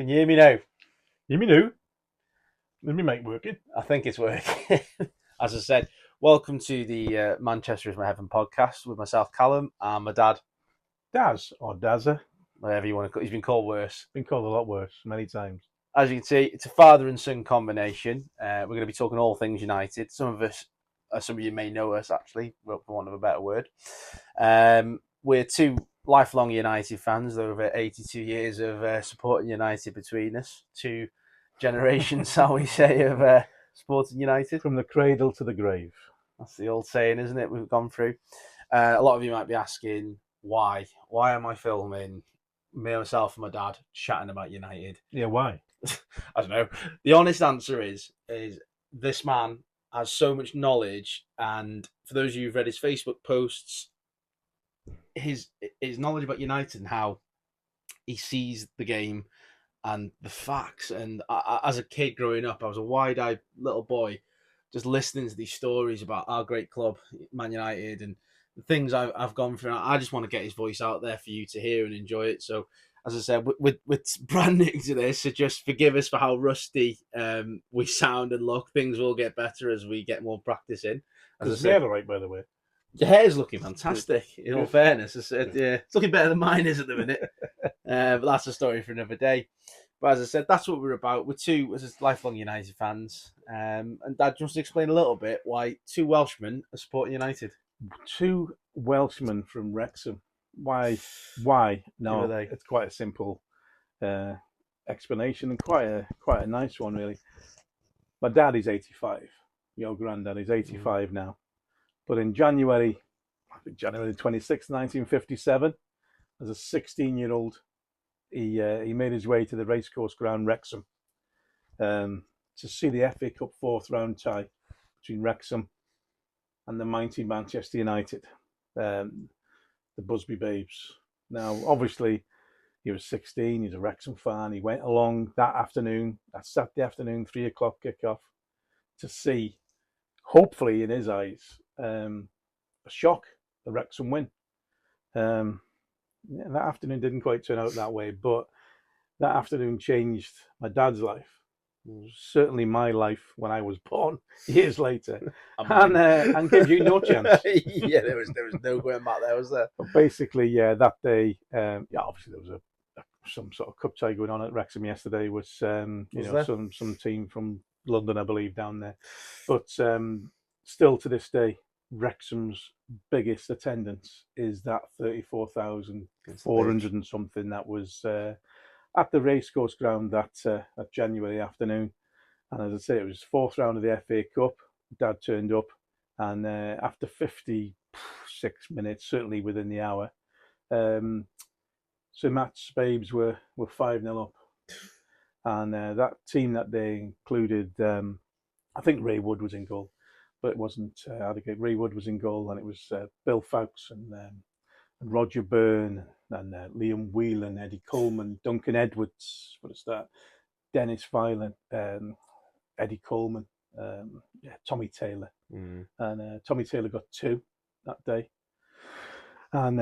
Can you hear me now? You me do. Let me make working. I think it's working. As I said, welcome to the Manchester is My Heaven podcast with myself, Callum, and my dad, Daz or Dazza. whatever you want to call. He's been called worse. Been called a lot worse many times. As you can see, it's a father and son combination. We're going to be talking all things United. Some of you may know us actually, for want of a better word. We're two lifelong United fans. Over 82 years of supporting United between us. Two generations, shall we say, of supporting United. From the cradle to the grave. That's the old saying, isn't it? We've gone through. A lot of you might be asking, why? Why am I filming me, myself, and my dad chatting about United? Yeah, why? I don't know. The honest answer is this man has so much knowledge, and for those of you who've read his Facebook posts, his knowledge about United and how he sees the game and the facts. And as a kid growing up, I was a wide-eyed little boy, just listening to these stories about our great club, Man United, and the things I've gone through. I just want to get his voice out there for you to hear and enjoy it. So, as I said, we're brand new to this, so just forgive us for how rusty we sound and look. Things will get better as we get more practice in. As I It's said, never right, by the way. your hair's looking fantastic, in all fairness. I said, yeah, it's looking better than mine is at the minute. But that's a story for another day. But as I said, that's what we're about. We're two as lifelong United fans. And Dad, just explain a little bit why two Welshmen are supporting United. Two Welshmen from Wrexham. Why? Why? No, Who are they? it's quite a simple explanation and quite a nice one, really. My dad is 85. Your granddad is 85 now. But in January 26, 1957, as a 16-year-old, he made his way to the racecourse ground, Wrexham, to see the FA Cup fourth round tie between Wrexham and the mighty Manchester United, the Busby Babes. Now, obviously, he was 16. He's a Wrexham fan. He went along that afternoon, that Saturday afternoon, 3:00 kickoff, to see, hopefully in his eyes, a shock, the Wrexham win. That afternoon didn't quite turn out that way, but that afternoon changed my dad's life. Certainly my life when I was born years later, and gave you no chance. Yeah, there was no going back there, was there? But basically, yeah, that day, obviously there was some sort of cup tie going on at Wrexham yesterday. Was some team from London, I believe, down there. But still to this day, Wrexham's biggest attendance is that 34,400 and something that was at the racecourse ground that January afternoon. And as I say, it was fourth round of the FA Cup. Dad turned up, and after 56 minutes, certainly within the hour, so Matt's Babes were 5-0 up. And that team that day included, I think Ray Wood was in goal, but it wasn't Adegate. Ray Wood was in goal, and it was Bill Fowkes and Roger Byrne and Liam Whelan, Eddie Coleman, Duncan Edwards for the start, Dennis Violent, Eddie Coleman, Tommy Taylor. And Tommy Taylor got 2 that day. And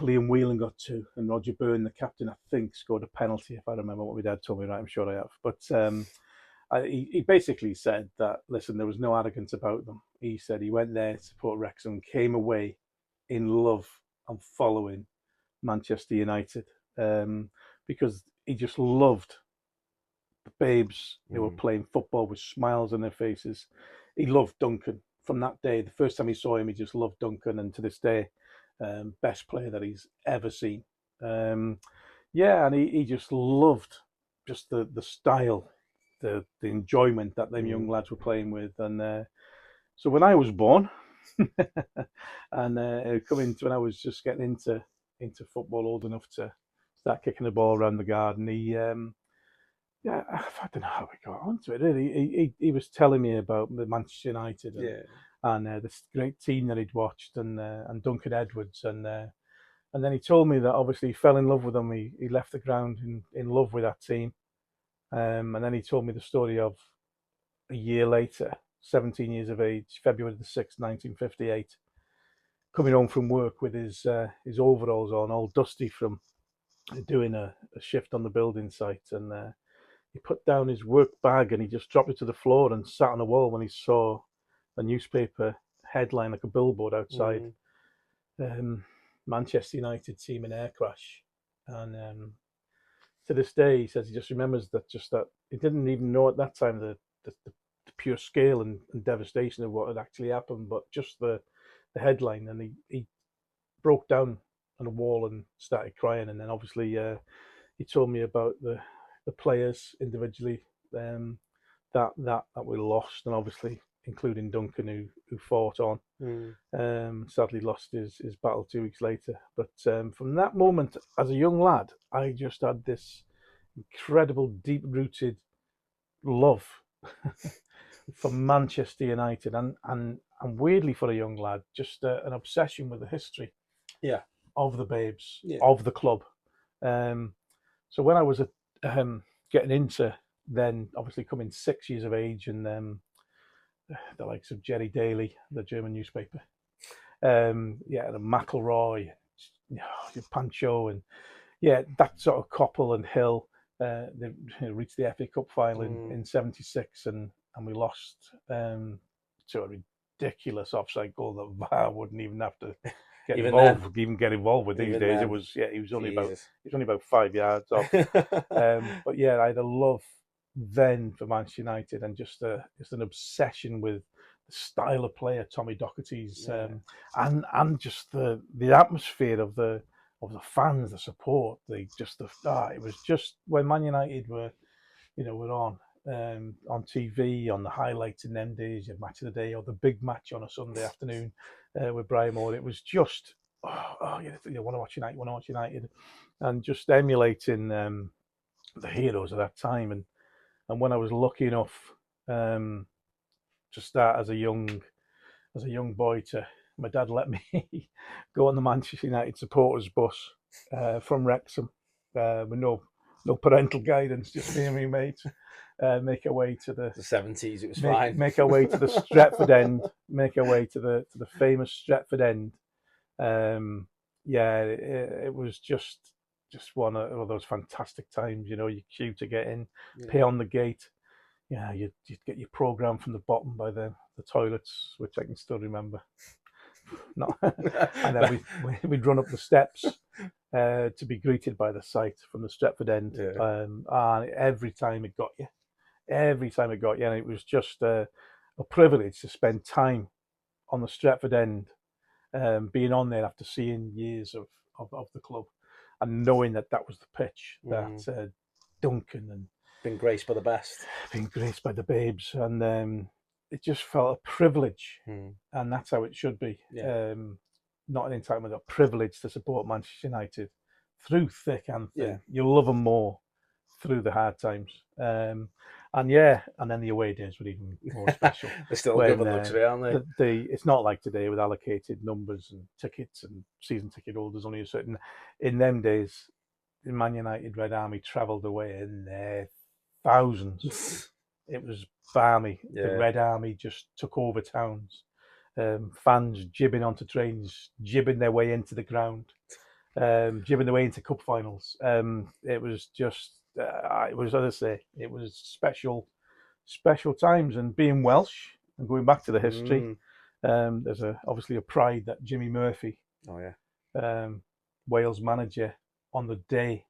Liam Whelan got 2. And Roger Byrne, the captain, I think, scored a penalty, if I remember what my dad told me right. I'm sure I have. But he basically said that, listen, there was no arrogance about them. He said he went there to support Wrexham, came away in love and following Manchester United, because he just loved the babes who were playing football with smiles on their faces. He loved Duncan. From that day, the first time he saw him, he just loved Duncan, and to this day, best player that he's ever seen. And he just loved just the style, the enjoyment that them young lads were playing with. And so when I was born, and when I was just getting into football, old enough to start kicking the ball around the garden, he I don't know how we got onto it. Really, he was telling me about the Manchester United and this great team that he'd watched, and Duncan Edwards, and then he told me that obviously he fell in love with them. He left the ground in love with that team, and then he told me the story of a year later, 17 years of age, February the 6th, 1958, coming home from work with his overalls on, all dusty from doing a shift on the building site, and he put down his work bag and he just dropped it to the floor and sat on the wall when he saw a newspaper headline, like a billboard outside. Manchester United team in air crash, and to this day he says he just remembers that he didn't even know at that time the pure scale and devastation of what had actually happened, but just the headline, and he broke down on the wall and started crying. And then obviously he told me about the players individually, that we lost, and obviously including Duncan, who fought on. Sadly lost his battle 2 weeks later. But from that moment, as a young lad, I just had this incredible, deep-rooted love for Manchester United, and weirdly for a young lad, just an obsession with the history of the Babes, of the club. So when I was getting into, then obviously coming 6 years of age, and the likes of Jerry Daly, the German newspaper, and McElroy, Pancho, and that sort of Coppell and Hill, they reached the FA Cup final in '76, and we lost to a ridiculous offside goal that VAR wouldn't even have to get involved with these days. Then. It was he was only about 5 yards off. But I had a love then for Manchester United, and just an obsession with the style of player Tommy Docherty's, and just the atmosphere of the fans, the support, it was just when Man United were on TV, on the highlights in them days, your match of the day or the big match on a Sunday afternoon with Brian Moore. It was just you want to watch United, and just emulating the heroes of that time. And when I was lucky enough to start as a young boy, my dad let me go on the Manchester United supporters bus from Wrexham with no parental guidance, just me and my mates. Make our way to the 70s. It was fine. Make our way to the Stretford end. Make our way to the famous Stretford end. It was just one of those fantastic times. You queue to get in, pay on the gate. You'd get your programme from the bottom by the toilets, which I can still remember. And then we'd run up the steps to be greeted by the sight from the Stretford end. And every time it got you. And it was just a privilege to spend time on the Stretford end, being on there after seeing years of the club, and knowing that was the pitch that Duncan and been graced by the best, being graced by the Babes, and it just felt a privilege, and that's how it should be. Not an entitlement, a privilege to support Manchester United through thick and thin. You'll love them more through the hard times. And then the away days were even more special. They're still good with luxury, aren't they? It's not like today with allocated numbers and tickets and season ticket holders. Only a certain. In them days, the Man United Red Army travelled away in their thousands. It was balmy. The Red Army just took over towns. Fans jibbing onto trains, jibbing their way into the ground, jibbing their way into cup finals. It was just. It was, as I say, it was special times. And being Welsh and going back to the history, there's obviously a pride that Jimmy Murphy, Wales manager, on the day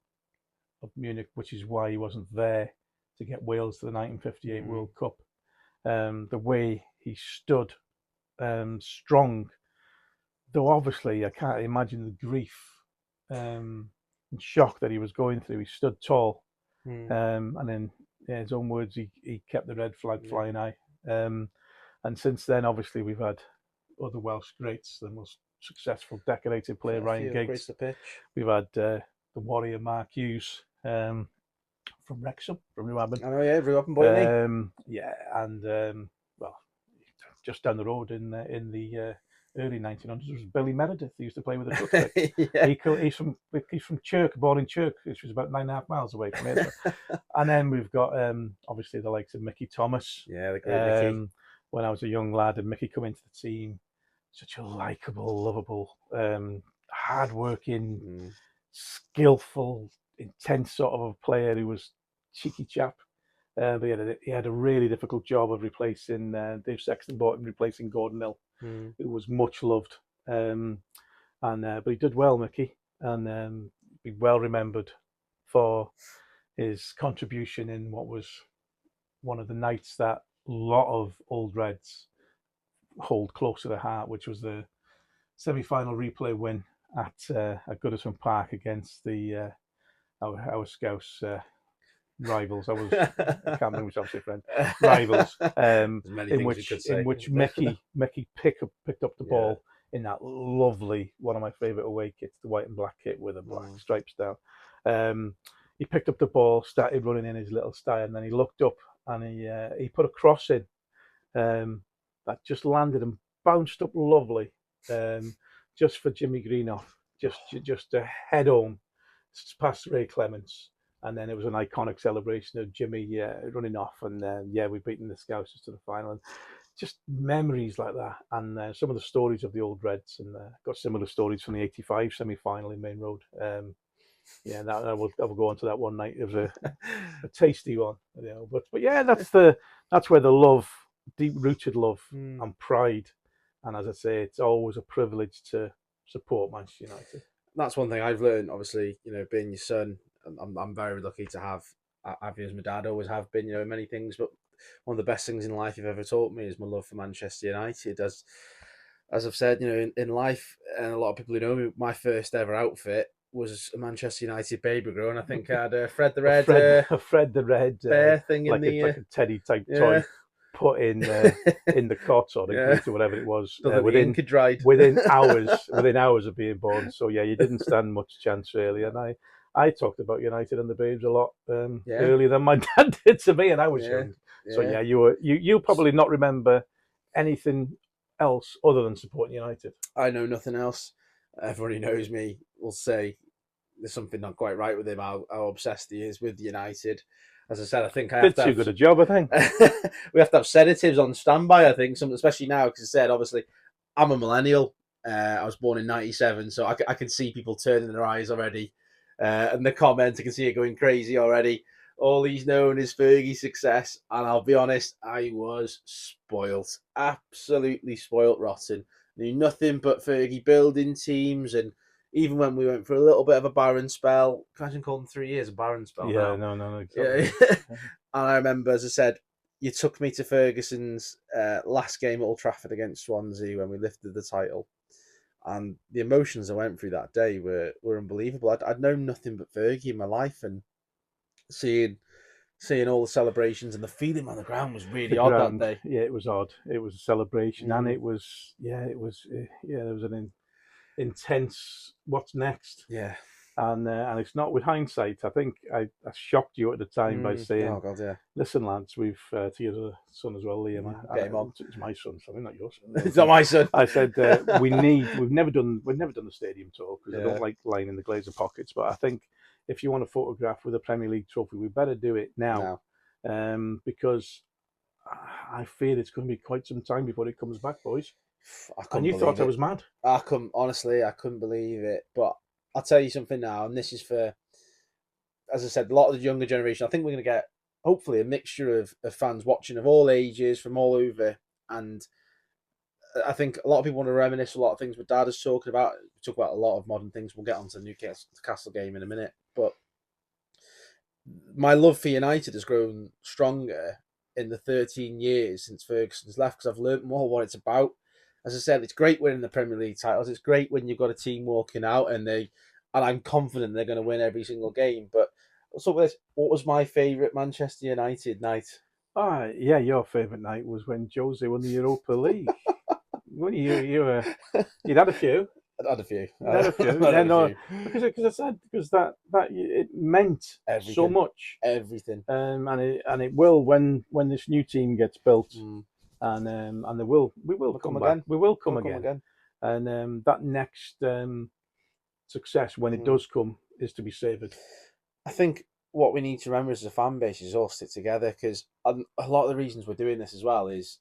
of Munich, which is why he wasn't there to get Wales to the 1958 World Cup. The way he stood strong, though obviously I can't imagine the grief and shock that he was going through. He stood tall. And then, in his own words, he kept the red flag flying high. And since then, obviously, we've had other Welsh greats. The most successful decorated player, Ryan Giggs. We've had the warrior Mark Hughes from Wrexham, from Rewabon. Rewabon boy. And just down the road in the early 1900s was Billy Meredith. He used to play with the Tuxtec. He's from Chirk, born in Chirk, which was about 9.5 miles away from here. And then we've got obviously the likes of Mickey Thomas. The great Mickey. When I was a young lad and Mickey come into the team, such a likeable, lovable, hard-working, skillful, intense sort of a player. He was cheeky chap. But he had a really difficult job of replacing Dave Sexton bought him, replacing Gordon Hill, who was much loved. But he did well, Mickey, and be well remembered for his contribution in what was one of the nights that a lot of old Reds hold close to their heart, which was the semi-final replay win at Goodison Park against the our Scouse rivals. I can't remember which obviously friend rivals. In which Mickey picked up the ball in that lovely, one of my favourite away kits, the white and black kit with the black stripes down. He picked up the ball, started running in his little style, and then he looked up and he put a cross in that just landed and bounced up lovely, just for Jimmy Greenough, just a head home past Ray Clements. And then it was an iconic celebration of Jimmy running off, and we've beaten the Scousers to the final. And just memories like that, and some of the stories of the old Reds, and got similar stories from the '85 semi-final in Main Road. I will go on to that one night. It was a tasty one, But yeah, that's where the love, deep-rooted love and pride, and as I say, it's always a privilege to support Manchester United. That's one thing I've learned. Obviously, being your son, I'm very lucky to have you as my dad. Always have been, in many things. But one of the best things in life you've ever taught me is my love for Manchester United. As I've said, in life, and a lot of people who know me, my first ever outfit was a Manchester United baby girl, and I think I had Fred the Red, Fred the Red bear thing like in like a Teddy type toy, put in the cot or the gate or whatever it was. Within hours of being born. So yeah, you didn't stand much chance really. And I talked about United and the Babes a lot earlier than my dad did to me, and I was young. So yeah, you probably not remember anything else other than supporting United. I know nothing else. Everybody knows me will say there's something not quite right with him, how obsessed he is with United. As I said, I think I have to too good a job, I think. We have to have sedatives on standby, I think, especially now, because I said, obviously, I'm a millennial. I was born in 97, so I can see people turning their eyes already. And the comments, I can see it going crazy already. All he's known is Fergie's success, and I'll be honest, I was spoilt. Absolutely spoilt rotten. Knew nothing but Fergie building teams, and even when we went for a little bit of a barren spell, imagine calling 3 years a barren spell. Yeah, no, exactly. And I remember, as I said, you took me to Ferguson's last game at Old Trafford against Swansea when we lifted the title, and the emotions I went through that day were unbelievable. I'd known nothing but Fergie in my life, and seeing all the celebrations and the feeling on the ground was really odd that day. Yeah, it was odd. It was a celebration, and it was there was an intense what's next. Yeah. And it's not with hindsight. I think I shocked you at the time by saying, "Oh God, yeah. Listen, lads, we've to your son as well, Liam. It's my son, sorry, not your son. It's not my son." I said we've never done the stadium tour because I don't like lying in the Glazer pockets. But I think if you want a photograph with a Premier League trophy, we better do it now. Because I fear it's going to be quite some time before it comes back, boys. And you thought I was mad? I couldn't believe it. But I'll tell you something now, and this is for, as I said, a lot of the younger generation. I think we're going to get, hopefully, a mixture of fans watching of all ages from all over. And I think a lot of people want to reminisce a lot of things what Dad is talking about. We talk about a lot of modern things. We'll get onto the Newcastle game in a minute. But my love for United has grown stronger in the 13 years since Ferguson's left, because I've learned more what it's about. As I said, it's great winning the Premier League titles. It's great when you've got a team walking out and I'm confident they're going to win every single game. But also, what was my favourite Manchester United night? Yeah, your favourite night was when Jose won the Europa League. You'd had a few. I'd had a few. Because I said that it meant everything. So much. Everything. And it will when this new team gets built. And we will come again. We will come again. And that next success, when it does come, is to be savoured. I think what we need to remember as a fan base is all stick together, because a lot of the reasons we're doing this as well is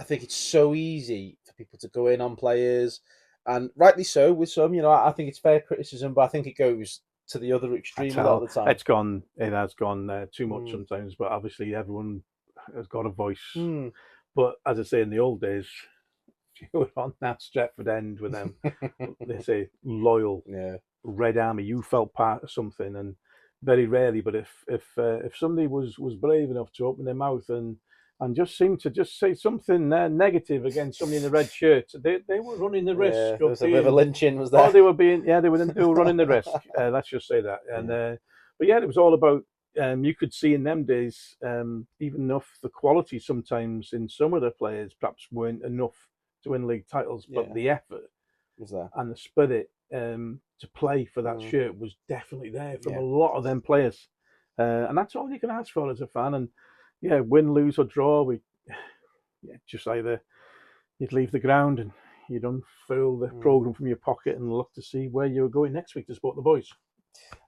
I think it's so easy for people to go in on players and rightly so with some. I think it's fair criticism, but I think it goes to the other extreme a lot of the time. It has gone too much sometimes, but obviously everyone has got a voice. But as I say, in the old days, you were on that Stretford end with them, they say loyal Red Army, you felt part of something. And very rarely, but if somebody was brave enough to open their mouth and just seemed to just say something negative against somebody in a red shirt, they were running the risk there of was a bit of a lynching, was there? Oh, they were running the risk. Let's just say that. And but yeah, it was all about. You could see in them days, even if the quality sometimes in some of the players perhaps weren't enough to win league titles, but the effort was there and the spirit to play for that shirt was definitely there from a lot of them players. And that's all you can ask for as a fan. And yeah, win, lose or draw, just either you'd leave the ground and you'd unfurl the programme from your pocket and look to see where you were going next week to support the boys.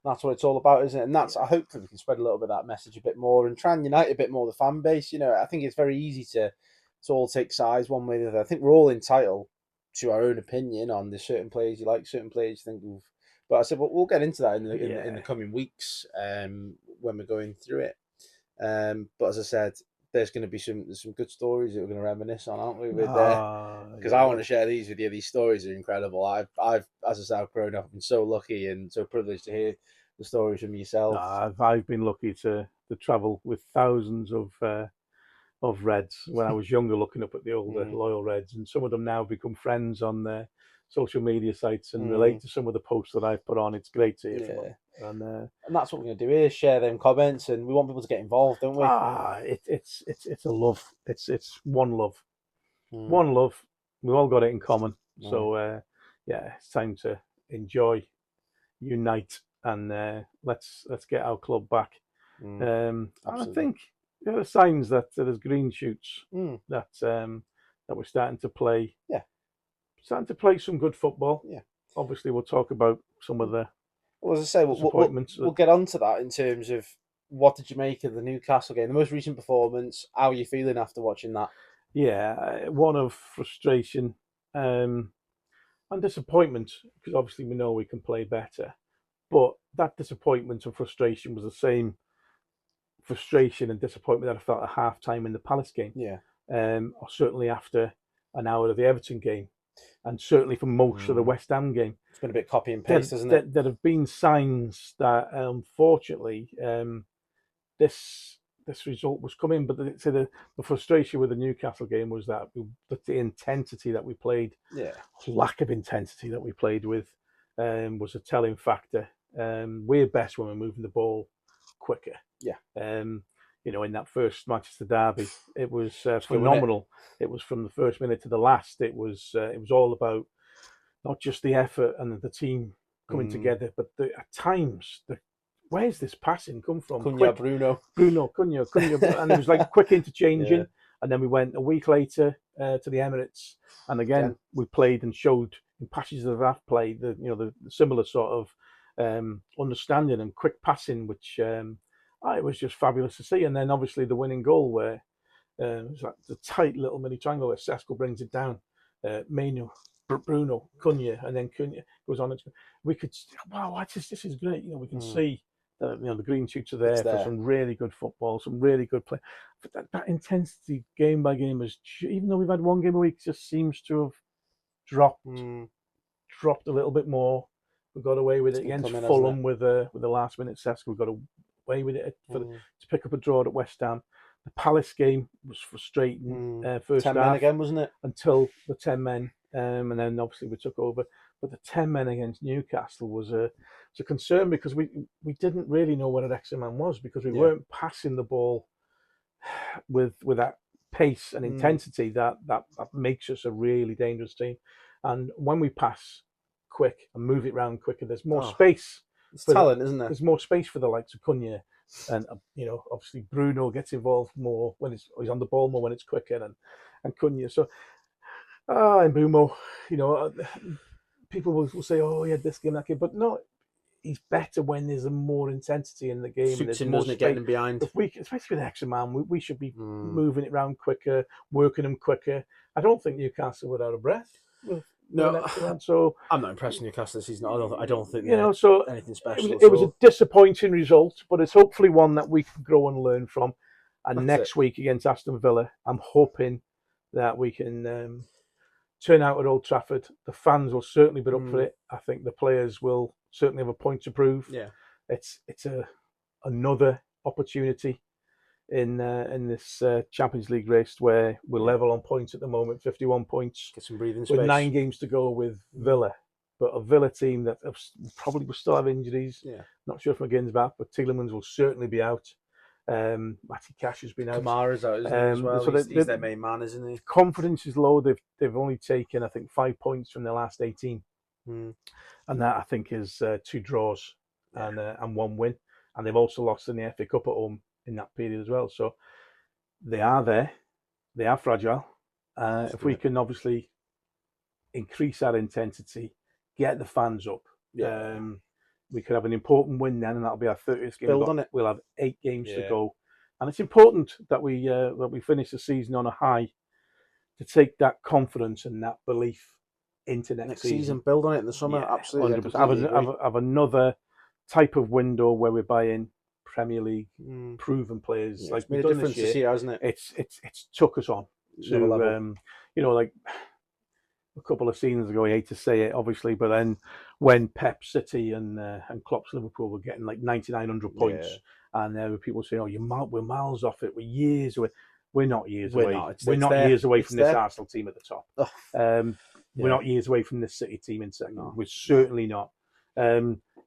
That's what it's all about, isn't it? And that's, I hope that we can spread a little bit of that message a bit more and try and unite a bit more the fan base. I think it's very easy to all take sides one way or the other. I think we're all entitled to our own opinion on the certain players you like, certain players you think of. But I said, we'll get into that in the coming weeks when we're going through it. But as I said, there's going to be some good stories that we're going to reminisce on, aren't we? Because I want to share these with you. These stories are incredible. I've as I said, I've grown up and so lucky and so privileged to hear the stories from yourself. I've been lucky to travel with thousands of Reds when I was younger, looking up at the older loyal Reds, and some of them now become friends on their social media sites and relate to some of the posts that I've put on. It's great to hear from them. And that's what we're going to do here: share them comments, and we want people to get involved, don't we? It's a love. It's one love, one love. We've all got it in common. So it's time to enjoy, unite, and let's get our club back. And I think there are signs that there's green shoots that we're starting to play. Starting to play some good football. Obviously, we'll talk about some of the. Well, as I say, we'll get on to that in terms of what did you make of the Newcastle game, the most recent performance. How are you feeling after watching that? Yeah, one of frustration and disappointment, because obviously we know we can play better. But that disappointment and frustration was the same frustration and disappointment that I felt at half time in the Palace game. Or certainly after an hour of the Everton game. And certainly for most of the West Ham game. It's been a bit copy and paste, hasn't it? There have been signs that, unfortunately, this result was coming. But the frustration with the Newcastle game was that the intensity that we played, lack of intensity that we played with, was a telling factor. We're best when we're moving the ball quicker. In that first Manchester derby, it was phenomenal. It was from the first minute to the last. It was all about not just the effort and the team coming together, but at times, where's this passing come from? Cunha, Bruno, Cunha, and it was like quick interchanging. And then we went a week later to the Emirates, and again we played and showed in patches of that play the similar sort of understanding and quick passing, which. It was just fabulous to see. And then obviously the winning goal where it was like the tight little mini triangle where Sesko brings it down. Mainu, Bruno, Cunha, and then Cunha goes on. We could, this is great. We can see that the green shoots are there for some really good football, some really good play. But that intensity game by game is, even though we've had one game a week, just seems to have dropped a little bit more. We got away with it against Fulham with the last minute Sesko. We got away with it to pick up a draw at West Ham. The Palace game was frustrating. First 10 half, men again, wasn't it? Until the 10 men, and then obviously we took over. But the 10 men against Newcastle was a concern because we didn't really know what an extra man was because we weren't passing the ball with that pace and intensity that makes us a really dangerous team. And when we pass quick and move it around quicker, there's more space. It's talent, isn't there? There's more space for the likes of Cunha, and obviously Bruno gets involved more when he's on the ball more when it's quicker, and Cunha. So, and Bumo, people will say, "Oh, he had this game, that game," but no, he's better when there's more intensity in the game. Suits him, doesn't it? Getting him behind. Especially with the extra man, we should be moving it around quicker, working him quicker. I don't think Newcastle were out of breath with an No, extra man. So I'm not impressed with Newcastle this season. I don't think you they're know, so anything special at it was a all. disappointing result, but it's hopefully one that we can grow and learn from. And That's it. next week against Aston Villa, I'm hoping that we can turn out at Old Trafford. The fans will certainly be up for it. I think the players will certainly have a point to prove. Yeah. It's another opportunity in this Champions League race where we're level on points at the moment, 51 points, Get some breathing with space. 9 games to go with Villa. But a Villa team that probably will still have injuries. Yeah. Not sure if McGinn's back, but Tielemans will certainly be out. Matty Cash has been out. Kamara's out, isn't he, as well? So he's their main man, isn't he? Confidence is low. They've only taken, I think, 5 points from their last 18. And that, I think, is 2 draws and 1 win. And they've also lost in the FA Cup at home in that period as well. So they are there. They are fragile. If we can obviously increase our intensity, get the fans up, we could have an important win then, and that'll be our 30th game. Build on it. We'll have 8 games to go. And it's important that we finish the season on a high to take that confidence and that belief into next season. Build on it in the summer. Absolutely. Have another type of window where we're buying Premier League proven players. It's made a difference this year, hasn't it? It's took us on to like a couple of seasons ago. I hate to say it, obviously, but then when Pep City and Klopp's Liverpool were getting like 9,900 points, and there were people saying, "Oh, we're miles off it. We're years away." We're not years away. We're not years away from this Arsenal team at the top. We're not years away from this City team in second. No. We're certainly not.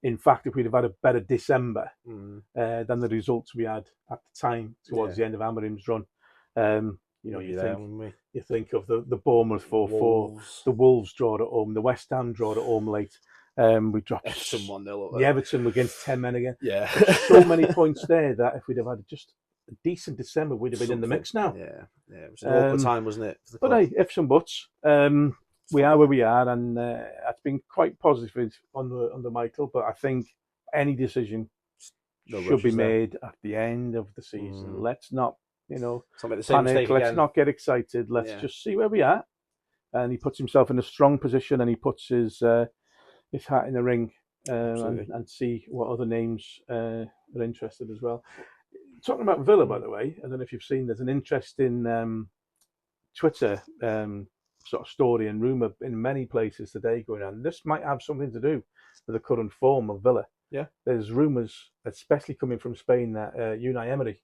In fact, if we'd have had a better December than the results we had at the time towards the end of Amarim's run, you think of the Bournemouth 4-4, the Wolves draw at home, the West Ham draw at home late. We dropped Everton 1-0. The Everton against 10 men again. Yeah, so many points there that if we'd have had just a decent December, we'd have been in the mix now. Yeah. It was an awkward time, wasn't it? But hey, ifs and buts. We are where we are, and it's been quite positive under Michael. But I think any decision should be made at the end of the season. Let's not, panic. Let's not get excited. Let's just see where we are. And he puts himself in a strong position, and he puts his hat in the ring, and see what other names are interested as well. Talking about Villa, by the way, I don't know if you've seen. There's an interesting Twitter sort of story and rumour in many places today going on. This might have something to do with the current form of Villa. Yeah. There's rumours, especially coming from Spain, that Unai Emery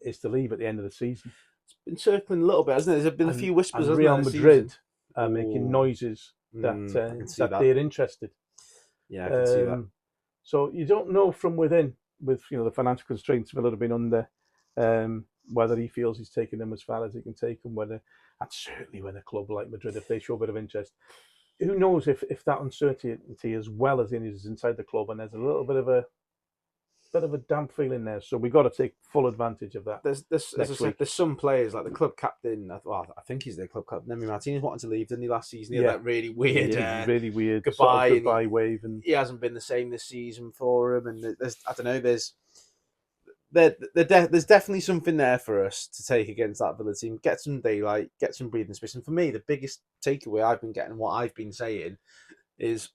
is to leave at the end of the season. It's been circling a little bit, hasn't it? There's been a few whispers. And Real Madrid are making noises that they're interested. Yeah, I can see that. So you don't know from within, with the financial constraints Villa have been under, whether he feels he's taken them as far as he can take them, and certainly when a club like Madrid, if they show a bit of interest, who knows if that uncertainty as well as is inside the club, and there's a little bit of a damp feeling there. So we've got to take full advantage of that. There's some players like the club captain. Well, I think he's their club captain. Nemi Martinez wanted to leave, didn't he, last season? He had that really weird goodbye, sort of goodbye wave, and he hasn't been the same this season for him. And there's definitely something there for us to take against that Villa team. Get some daylight, get some breathing space. And for me, the biggest takeaway I've been getting, what I've been saying, is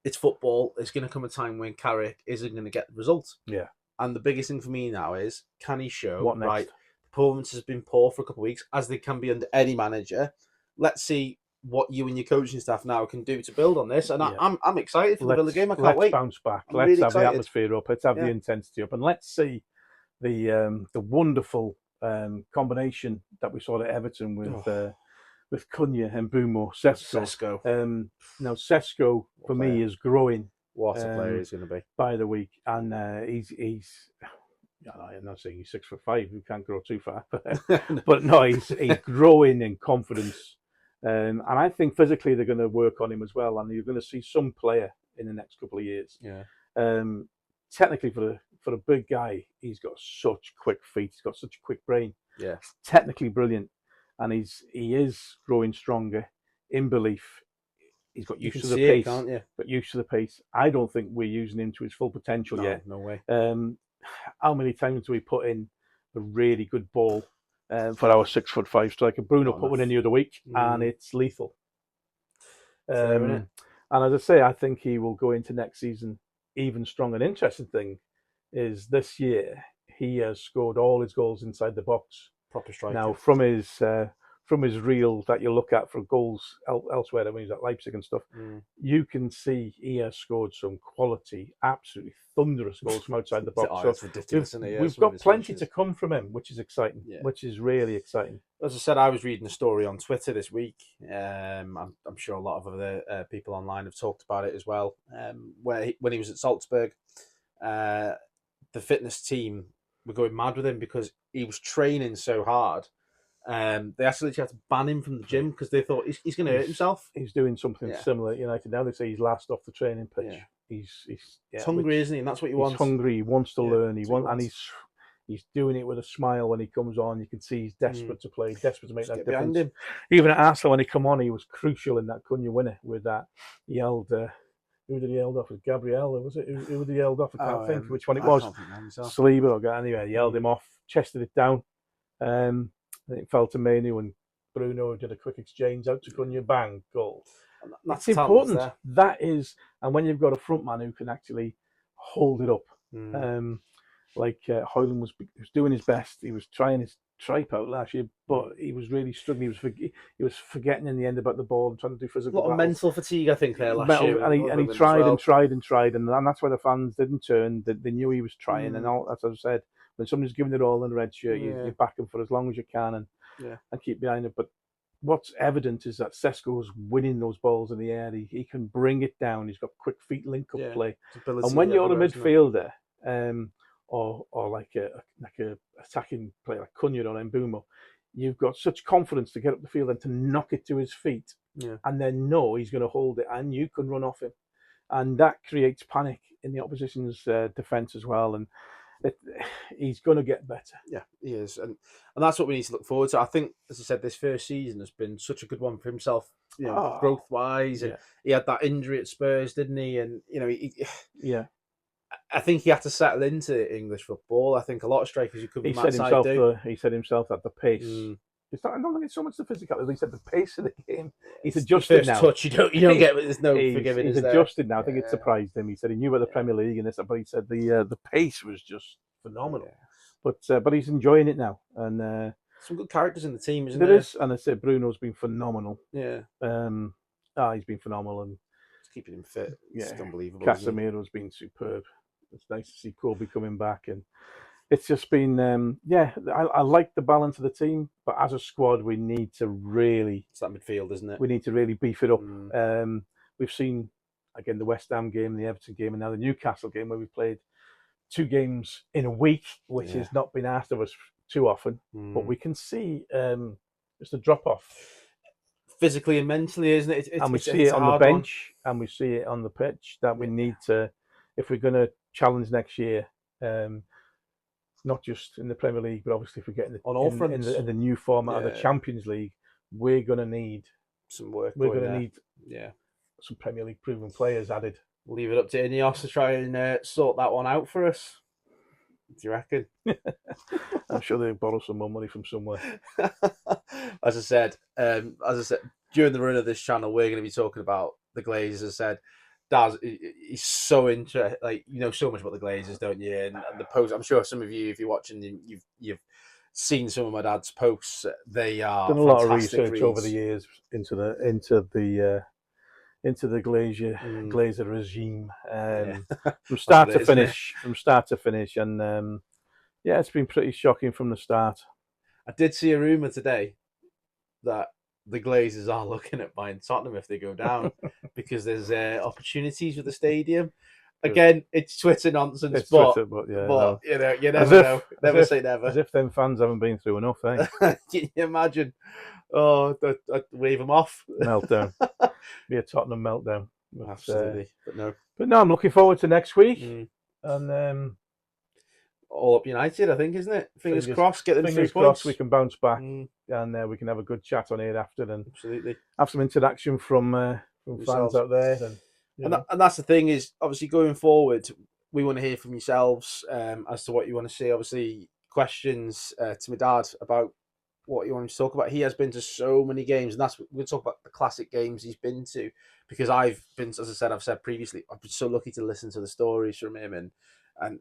it's football. There's going to come a time when Carrick isn't going to get the result. Yeah. And the biggest thing for me now is, can he show, what next? Right, performance has been poor for a couple of weeks, as they can be under any manager. Let's see what you and your coaching staff now can do to build on this. And I'm excited for the Villa game. I can't wait. Let's bounce back. Let's really have the atmosphere up. Let's have the intensity up. And let's see the wonderful combination that we saw at Everton with Cunha and Bruno Sesko. Now Sesko for me is growing. What a player he's going to be by the week, and he's. I'm not saying he's 6'5". You can't grow too far, but no, he's growing in confidence, and I think physically they're going to work on him as well, and you're going to see some player in the next couple of years. Yeah. Technically, for a big guy, he's got such quick feet. He's got such a quick brain. Yeah. Technically brilliant, and he is growing stronger in belief. He's got used to the pace. Can't you? Got used to the pace. I don't think we're using him to his full potential yet. No way. How many times do we put in a really good ball for our 6'5" striker? Bruno put one in the other week, and it's lethal. Fair, innit? And as I say, I think he will go into next season even stronger. An interesting thing is this year he has scored all his goals inside the box. Proper striker. Now, from his reel that you look at for goals elsewhere, when he's at Leipzig and stuff, you can see he has scored some quality, absolutely thunderous goals from outside the box. It's ridiculous, isn't it? We've got plenty to come from him, which is exciting, which is really exciting. As I said, I was reading a story on Twitter this week. I'm sure a lot of other people online have talked about it as well. When he was at Salzburg, the fitness team were going mad with him because he was training so hard. They actually had to ban him from the gym because they thought he's going to hurt himself. He's doing something similar at United now. They say he's last off the training pitch. Yeah. He's hungry, isn't he? And that's what he wants. He's hungry. He wants to learn. And he's doing it with a smile when he comes on. You can see he's desperate to play, desperate to make that difference. Even at Arsenal, when he come on, he was crucial in that Cunha winner with that. He yelled. Who did he yelled off? Was Gabriel? Was it? Who did he yelled off? I can't think which one it was. Saliba or anyway, he yelled him off, chested it down. It fell to Manu and Bruno did a quick exchange out to Cunha, bang, goal. That's important. That is, and when you've got a front man who can actually hold it up, Højlund was doing his best. He was trying his tripe out last year, but he was really struggling. He was forgetting in the end about the ball and trying to do physical. A lot of mental fatigue, I think, there last year. And he tried and tried, and that's why the fans didn't turn. They knew he was trying, and all, as I said, when somebody's giving it all in a red shirt, you back him for as long as you can and keep behind it. But what's evident is that Sesko's winning those balls in the air. He can bring it down. He's got quick feet, link up play. And when you're a midfielder, or like a attacking player like Cunha or Mbeumo, you've got such confidence to get up the field and to knock it to his feet, and then know he's going to hold it, and you can run off him, and that creates panic in the opposition's defence as well. And he's going to get better. Yeah, he is, and that's what we need to look forward to. I think, as I said, this first season has been such a good one for himself, growth wise, and he had that injury at Spurs, didn't he? And I think he had to settle into English football. I think a lot of strikers who come from that side do. He said himself that the pace. I don't think it's so much the physicality. He said the pace of the game. He's adjusted now. Touch you don't get. There's no forgiving. He's adjusted now. I think it surprised him. He said he knew about the Premier League and this, but he said the pace was just phenomenal. But he's enjoying it now, and some good characters in the team, isn't there? There is, and I said Bruno's been phenomenal. Yeah. He's been phenomenal, and it's keeping him fit. It's unbelievable. Casemiro's been superb. It's nice to see Kobe coming back, and it's just been, I like the balance of the team, but as a squad, we need to really... It's that midfield, isn't it? We need to really beef it up. We've seen, again, the West Ham game, the Everton game, and now the Newcastle game, where we played 2 games in a week, which has not been asked of us too often. But we can see just a drop-off. Physically and mentally, isn't it? And we see it on the bench, and we see it on the pitch, that we need to, if we're going to challenge next year, not just in the Premier League, but obviously if we're getting in the new format of the Champions League, we're going to need some work. We're going to need some Premier League proven players added. Leave it up to Ineos to try and sort that one out for us. Do you reckon? I'm sure they'll borrow some more money from somewhere. As I said, during the run of this channel, we're going to be talking about the Glazers. As I said, Daz, he's so interested. Like, you know so much about the Glazers, don't you? And the post. I'm sure some of you, if you're watching, you've seen some of my dad's posts. They are done a lot of research over the years into the Glazer regime, from start to finish, and it's been pretty shocking from the start. I did see a rumor today that the Glazers are looking at buying Tottenham if they go down because there's opportunities with the stadium. Again, it's Twitter nonsense, but you know, you never know. Never say never. As if them fans haven't been through enough, eh? Can you imagine? Oh, I'd wave them off. Meltdown. Be a Tottenham meltdown. Absolutely. But no, I'm looking forward to next week. And all up United, I think, isn't it? Fingers crossed, get them 3 points. Crossed, we can bounce back, and we can have a good chat on here after, and have some interaction from fans out there. And that's the thing is, obviously, going forward, we want to hear from yourselves as to what you want to see. Obviously, questions to my dad about what you want him to talk about. He has been to so many games, and we'll talk about the classic games he's been to. because as I said, I've said previously, I've been so lucky to listen to the stories from him, and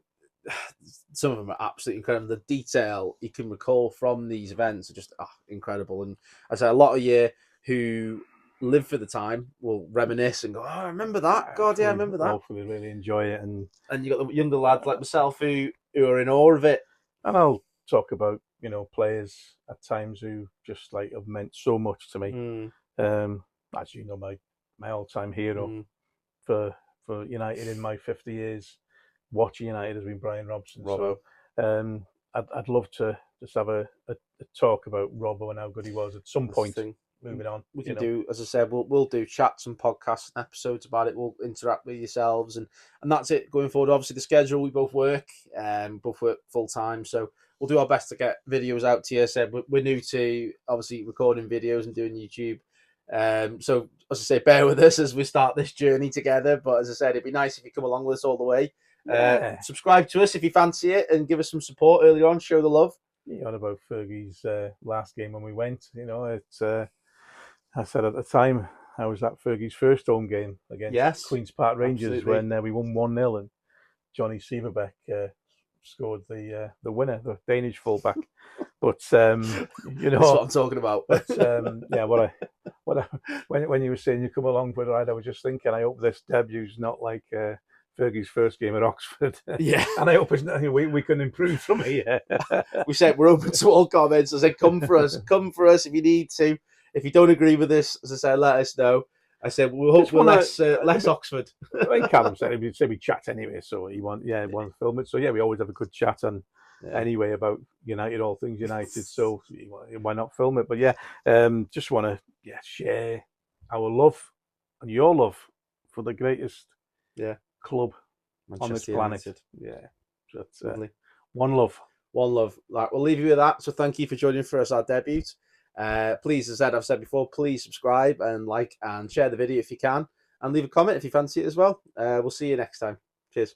some of them are absolutely incredible. The detail you can recall from these events are just incredible. And I say a lot of you who live for the time will reminisce and go, "Oh, I remember that. God, yeah, I remember that." Hopefully, really enjoy it, and you got the younger lads like myself who are in awe of it. And I'll talk about players at times who just like have meant so much to me. As you know, my all-time hero for United in my 50 years watching United has been Brian Robson. Robbo. So I'd love to just have a talk about Robbo and how good he was at some point. Moving on, we can do, as I said, we'll do chats and podcasts and episodes about it. We'll interact with yourselves, and that's it going forward. Obviously, the schedule, we both work full time, so we'll do our best to get videos out to you. So we're new to obviously recording videos and doing YouTube. So as I say, bear with us as we start this journey together. But as I said, it'd be nice if you come along with us all the way. Subscribe to us if you fancy it, and give us some support earlier on. Show the love. You heard about Fergie's last game when we went. It's. I said at the time I was at Fergie's first home game against Queen's Park Rangers when we won 1-0 and Johnny Sieverbeck scored the winner, the Danish fullback. But that's what I'm talking about. But when you were saying you come along for the ride, I was just thinking, I hope this debute's not like Fergie's first game at Oxford. Yeah. And I hope it's nothing we can improve from here. We said we're open to all comments. I said, come for us if you need to. If you don't agree with this, as I said, let us know. I said we'll hope we're less Oxford. I think Callum said we chat anyway, so he want to film it. So we always have a good chat anyway about United, all things United. So why not film it? But just want to share our love and your love for the greatest club on this planet. United. Yeah, that's one love. Right, we'll leave you with that. So thank you for joining for us our debut. Please, as I've said before, please subscribe and like and share the video if you can, and leave a comment if you fancy it as well. We'll see you next time. Cheers.